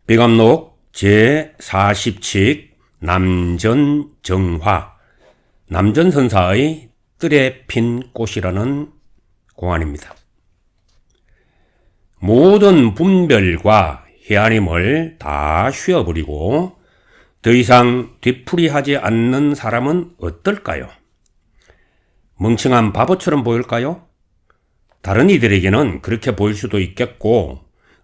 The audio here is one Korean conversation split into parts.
비감록 제47 남전정화, 남전선사의 뜰에 핀 꽃이라는 공안입니다. 모든 분별과 헤아림을 다 쉬어버리고 더 이상 되풀이하지 않는 사람은 어떨까요? 멍청한 바보처럼 보일까요? 다른 이들에게는 그렇게 보일 수도 있겠고,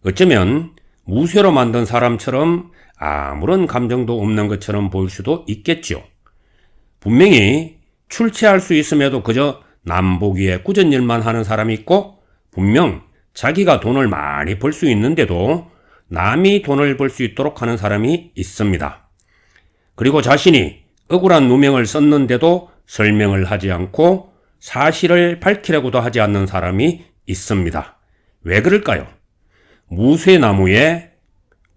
어쩌면 무쇠로 만든 사람처럼 아무런 감정도 없는 것처럼 보일 수도 있겠죠. 분명히 출세할 수 있음에도 그저 남보기에 꾸전 일만 하는 사람이 있고, 분명 자기가 돈을 많이 벌 수 있는데도 남이 돈을 벌 수 있도록 하는 사람이 있습니다. 그리고 자신이 억울한 누명을 썼는데도 설명을 하지 않고 사실을 밝히려고도 하지 않는 사람이 있습니다. 왜 그럴까요? 무쇠나무에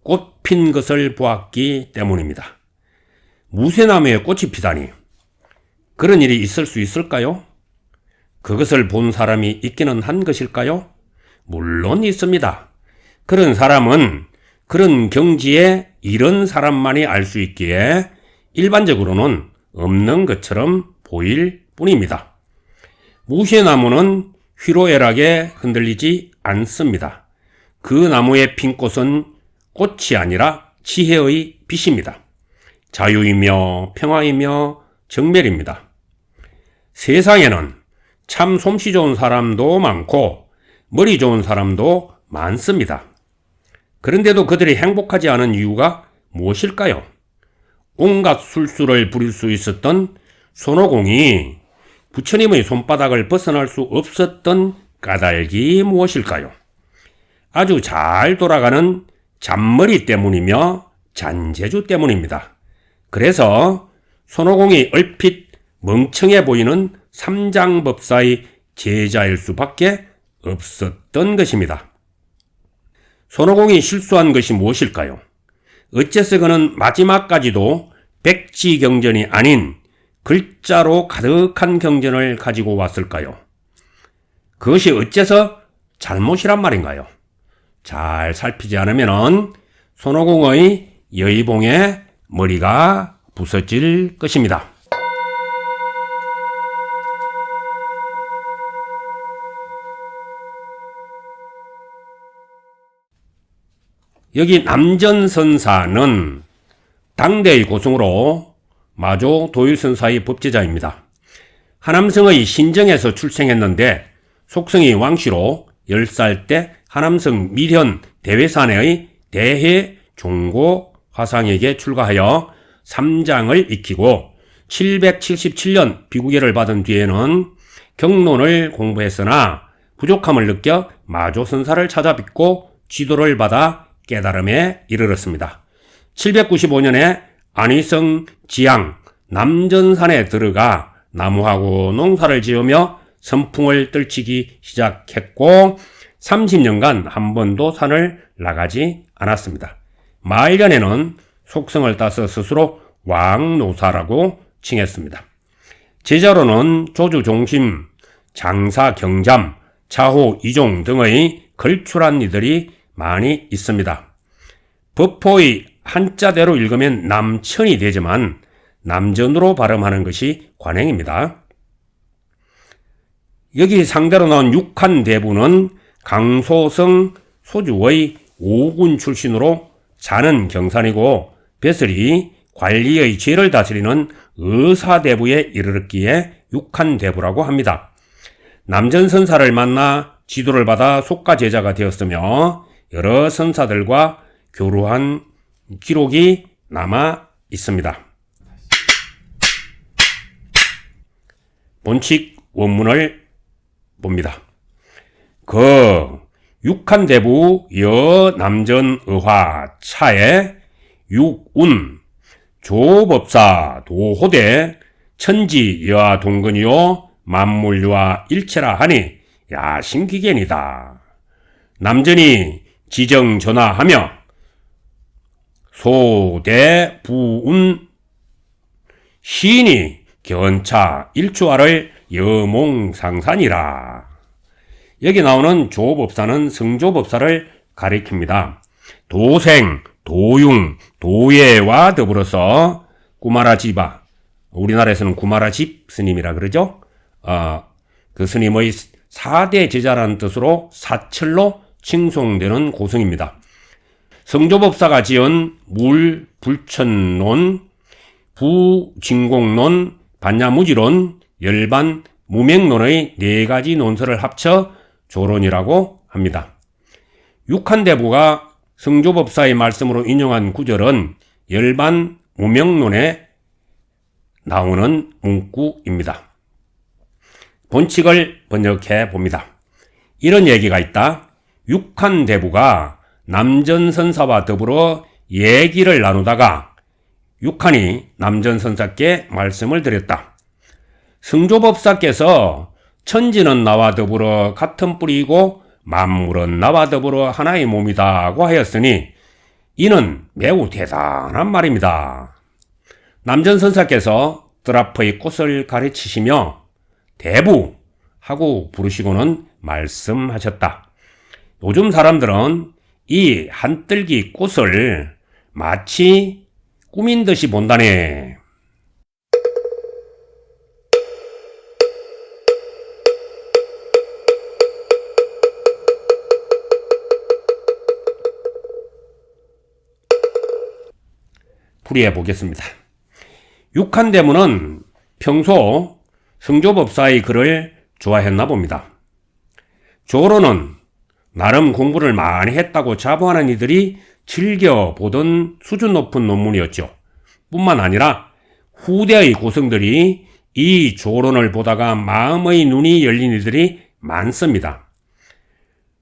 꽃 핀 것을 보았기 때문입니다. 무쇠나무에 꽃이 피다니, 그런 일이 있을 수 있을까요? 그것을 본 사람이 있기는 한 것일까요? 물론 있습니다. 그런 사람은 그런 경지에 이런 사람만이 알 수 있기에 일반적으로는 없는 것처럼 보일 뿐입니다. 무쇠나무는 희로애락에 흔들리지 않습니다. 그 나무에 핀 꽃은 꽃이 아니라 지혜의 빛입니다. 자유이며 평화이며 정멸입니다. 세상에는 참 솜씨 좋은 사람도 많고 머리 좋은 사람도 많습니다. 그런데도 그들이 행복하지 않은 이유가 무엇일까요? 온갖 술수를 부릴 수 있었던 손오공이 부처님의 손바닥을 벗어날 수 없었던 까닭이 무엇일까요? 아주 잘 돌아가는 잔머리 때문이며 잔재주 때문입니다. 그래서 손오공이 얼핏 멍청해 보이는 삼장법사의 제자일 수밖에 없었던 것입니다. 손오공이 실수한 것이 무엇일까요? 어째서 그는 마지막까지도 백지경전이 아닌 글자로 가득한 경전을 가지고 왔을까요? 그것이 어째서 잘못이란 말인가요? 잘 살피지 않으면 손오공의 여의봉에 머리가 부서질 것입니다. 여기 남전선사는 당대의 고승으로 마조 도일선사의 법제자입니다. 하남성의 신정에서 출생했는데 속성이 왕씨로 10살 때 하남성 밀현 대회산의 대해 종고 화상에게 출가하여 삼장을 익히고 777년 비구계를 받은 뒤에는 경론을 공부했으나 부족함을 느껴 마조선사를 찾아뵙고 지도를 받아 깨달음에 이르렀습니다. 795년에 안위성 지양 남전산에 들어가 나무하고 농사를 지으며 선풍을 떨치기 시작했고 30년간 한 번도 산을 나가지 않았습니다. 말년에는 속성을 따서 스스로 왕노사라고 칭했습니다. 제자로는 조주종심, 장사경잠, 차호이종 등의 걸출한 이들이 많이 있습니다. 법호의 한자대로 읽으면 남천이 되지만 남전으로 발음하는 것이 관행입니다. 여기 상대로 나온 육한대부는 강소성 소주의 오군 출신으로 자는 경산이고 벼슬이 관리의 죄를 다스리는 의사대부에 이르렀기에 육한대부라고 합니다. 남전선사를 만나 지도를 받아 속가제자가 되었으며 여러 선사들과 교류한 기록이 남아 있습니다. 본칙 원문을 봅니다. 육한대부 여남전의화 차에 육운 조법사 도호대 천지 여하동근이요 만물유와 일체라 하니 야심기견이다. 남전이 지정전하하며 소대부운 시인이 견차 일주하를 여몽상산이라. 여기 나오는 조법사는 성조법사를 가리킵니다. 도생, 도융, 도예와 더불어서 구마라지바, 우리나라에서는 구마라집 스님이라 그러죠. 그 스님의 4대 제자라는 뜻으로 사철로 칭송되는 고성입니다. 성조법사가 지은 물, 불천론, 부진공론, 반야무지론, 열반, 무명론의 4가지 논설을 합쳐 조론이라고 합니다. 육한대부가 성조법사의 말씀으로 인용한 구절은 열반 무명론에 나오는 문구입니다. 본칙을 번역해 봅니다. 이런 얘기가 있다. 육한대부가 남전선사와 더불어 얘기를 나누다가 육한이 남전선사께 말씀을 드렸다. 성조법사께서 천지는 나와 더불어 같은 뿌리이고 만물은 나와 더불어 하나의 몸이다고 하였으니 이는 매우 대단한 말입니다. 남전선사께서 뜰 앞의 꽃을 가르치시며 대부 하고 부르시고는 말씀하셨다. 요즘 사람들은 이 한뜰기 꽃을 마치 꾸민 듯이 본다네. 풀이해 보겠습니다. 육한대문은 평소 성조법사의 글을 좋아했나 봅니다. 조로는 나름 공부를 많이 했다고 자부하는 이들이 즐겨보던 수준 높은 논문이었죠. 뿐만 아니라 후대의 고성들이 이 조론을 보다가 마음의 눈이 열린 이들이 많습니다.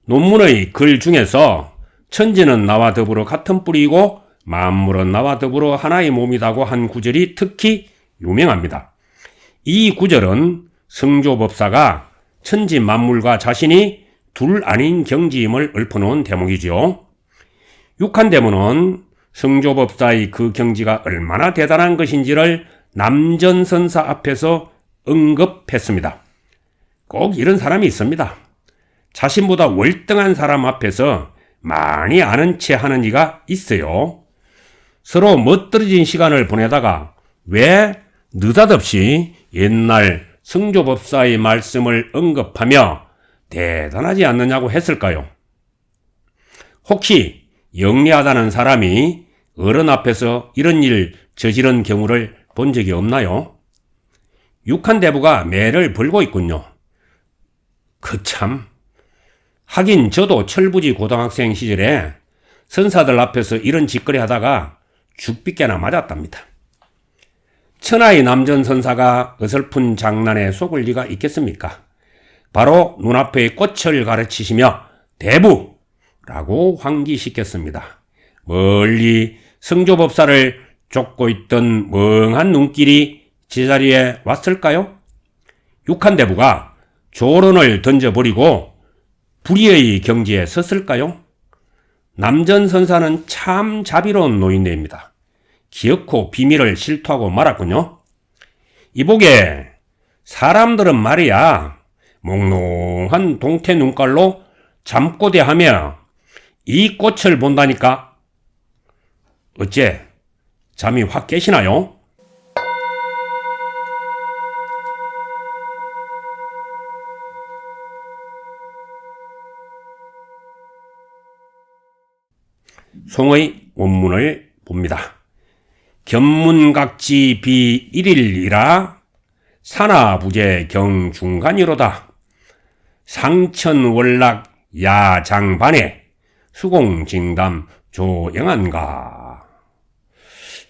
논문의 글 중에서 천지는 나와 더불어 같은 뿌리이고 만물은 나와 더불어 하나의 몸이라고 한 구절이 특히 유명합니다. 이 구절은 성조법사가 천지 만물과 자신이 둘 아닌 경지임을 읊어놓은 대목이지요. 육한대문은 성조법사의 그 경지가 얼마나 대단한 것인지를 남전선사 앞에서 언급했습니다. 꼭 이런 사람이 있습니다. 자신보다 월등한 사람 앞에서 많이 아는 체 하는 이가 있어요. 서로 멋들어진 시간을 보내다가 왜 느닷없이 옛날 성조법사의 말씀을 언급하며 대단하지 않느냐고 했을까요? 혹시 영리하다는 사람이 어른 앞에서 이런 일 저지른 경우를 본 적이 없나요? 육한대부가 매를 벌고 있군요. 하긴 저도 철부지 고등학생 시절에 선사들 앞에서 이런 짓거리 하다가 죽비깨나 맞았답니다. 천하의 남전선사가 어설픈 장난에 속을 리가 있겠습니까? 바로 눈앞의 꽃을 가르치시며 대부라고 환기시켰습니다. 멀리 성조법사를 쫓고 있던 멍한 눈길이 제자리에 왔을까요? 육한대부가 조론을 던져버리고 불의의 경지에 섰을까요? 남전선사는 참 자비로운 노인네입니다. 기어코 비밀을 실토하고 말았군요. 이보게 사람들은 말이야 몽롱한 동태 눈깔로 잠꼬대하며 이 꽃을 본다니까. 어째 잠이 확 깨시나요? 송의 원문을 봅니다. 견문각지 비일일이라 산하부재 경중간이로다. 상천월락 야장반에 수공징담 조영한가.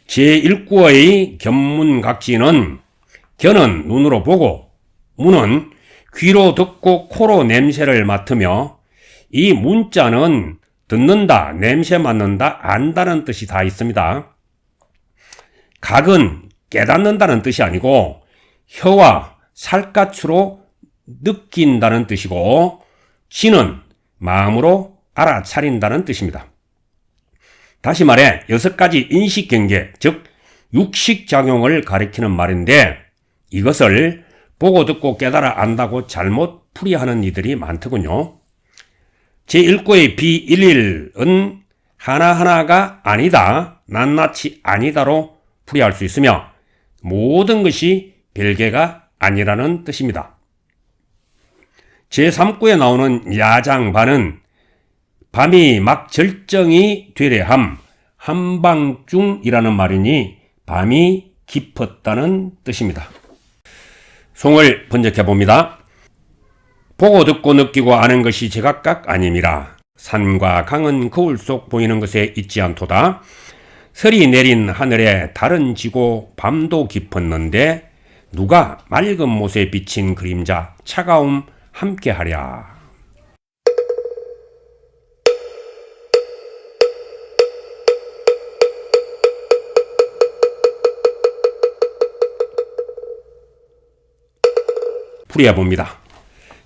제1구의 견문각지는 견은 눈으로 보고 문은 귀로 듣고 코로 냄새를 맡으며 이 문자는 듣는다, 냄새 맡는다, 안다는 뜻이 다 있습니다. 각은 깨닫는다는 뜻이 아니고 혀와 살갗으로 느낀다는 뜻이고 지는 마음으로 알아차린다는 뜻입니다. 다시 말해 6가지 인식경계, 즉 육식작용을 가리키는 말인데 이것을 보고 듣고 깨달아 안다고 잘못 풀이하는 이들이 많더군요. 제1구의 비일일은 하나하나가 아니다, 낱낱이 아니다로 풀이할 수 있으며 모든 것이 별개가 아니라는 뜻입니다. 제3구에 나오는 야장반은 밤이 막 절정이 되려함, 한밤중이라는 말이니 밤이 깊었다는 뜻입니다. 송을 번역해 봅니다. 보고 듣고 느끼고 아는 것이 제각각 아님이라. 산과 강은 거울 속 보이는 것에 있지 않도다. 설이 내린 하늘에 달은 지고 밤도 깊었는데 누가 맑은 못에 비친 그림자 차가움 함께하랴. 풀이해봅니다.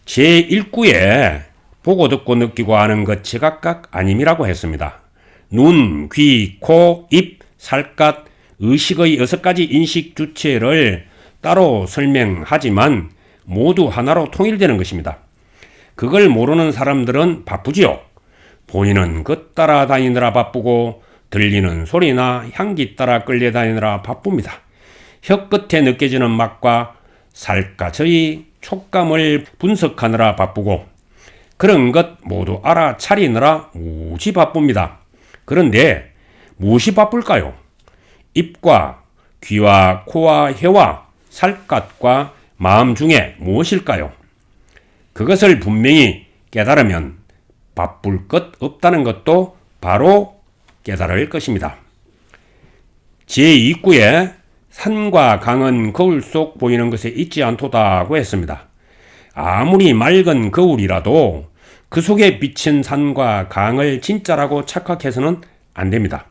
제1구에 보고 듣고 느끼고 아는 것 제각각 아님이라고 했습니다. 눈, 귀, 코, 입, 살갗, 의식의 6가지 인식 주체를 따로 설명하지만 모두 하나로 통일되는 것입니다. 그걸 모르는 사람들은 바쁘지요. 보이는 것 따라 다니느라 바쁘고 들리는 소리나 향기 따라 끌려다니느라 바쁩니다. 혀 끝에 느껴지는 맛과 살갗의 촉감을 분석하느라 바쁘고 그런 것 모두 알아차리느라 무지 바쁩니다. 그런데 무엇이 바쁠까요? 입과 귀와 코와 혀와 살갗과 마음 중에 무엇일까요? 그것을 분명히 깨달으면 바쁠 것 없다는 것도 바로 깨달을 것입니다. 제2구에 산과 강은 거울 속 보이는 것에 있지 않도다고 했습니다. 아무리 맑은 거울이라도 그 속에 비친 산과 강을 진짜라고 착각해서는 안 됩니다.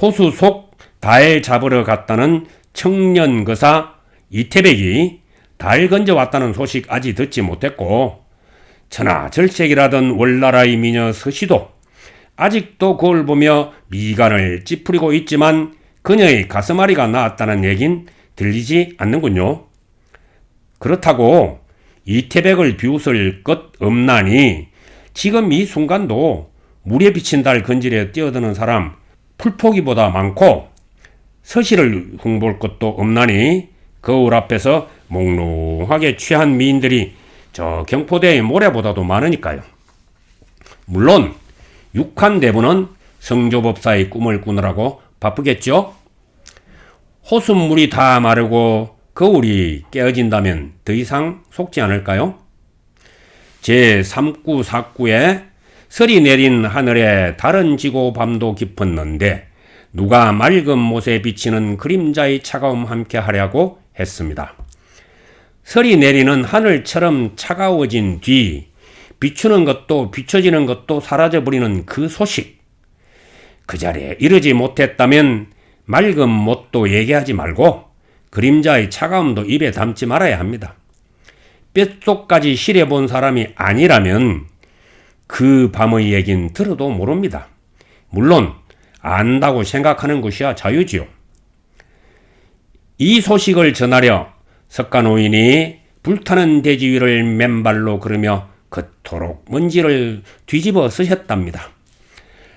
호수 속 달 잡으러 갔다는 청년거사 이태백이 달 건져왔다는 소식 아직 듣지 못했고 천하절색이라던 월나라의 미녀 서시도 아직도 거울 보며 미간을 찌푸리고 있지만 그녀의 가슴앓이가 나았다는 얘긴 들리지 않는군요. 그렇다고 이태백을 비웃을 것 없나니 지금 이 순간도 물에 비친 달 건질에 뛰어드는 사람 풀포기보다 많고 서시를 흉볼 것도 없나니 거울 앞에서 몽롱하게 취한 미인들이 저 경포대의 모래보다도 많으니까요. 물론 육한대부는 성조법사의 꿈을 꾸느라고 바쁘겠죠? 호수물이 다 마르고 거울이 깨어진다면 더 이상 속지 않을까요? 제3구 4구에 설이 내린 하늘에 달은 지고 밤도 깊었는데 누가 맑은 못에 비치는 그림자의 차가움 함께 하려고 했습니다. 설이 내리는 하늘처럼 차가워진 뒤 비추는 것도 비춰지는 것도 사라져버리는 그 소식. 그 자리에 이르지 못했다면 맑은 못도 얘기하지 말고 그림자의 차가움도 입에 담지 말아야 합니다. 뼛속까지 시려본 사람이 아니라면 그 밤의 얘긴 들어도 모릅니다. 물론 안다고 생각하는 것이야 자유지요. 이 소식을 전하려 석가노인이 불타는 대지 위를 맨발로 걸으며 그토록 먼지를 뒤집어 쓰셨답니다.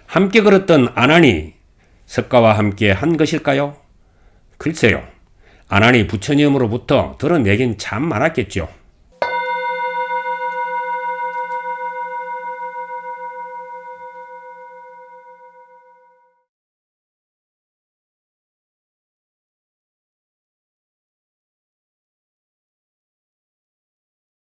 함께 걸었던 아난이 석가와 함께 한 것일까요? 글쎄요. 아난이 부처님으로부터 들은 얘기는 참 많았겠죠.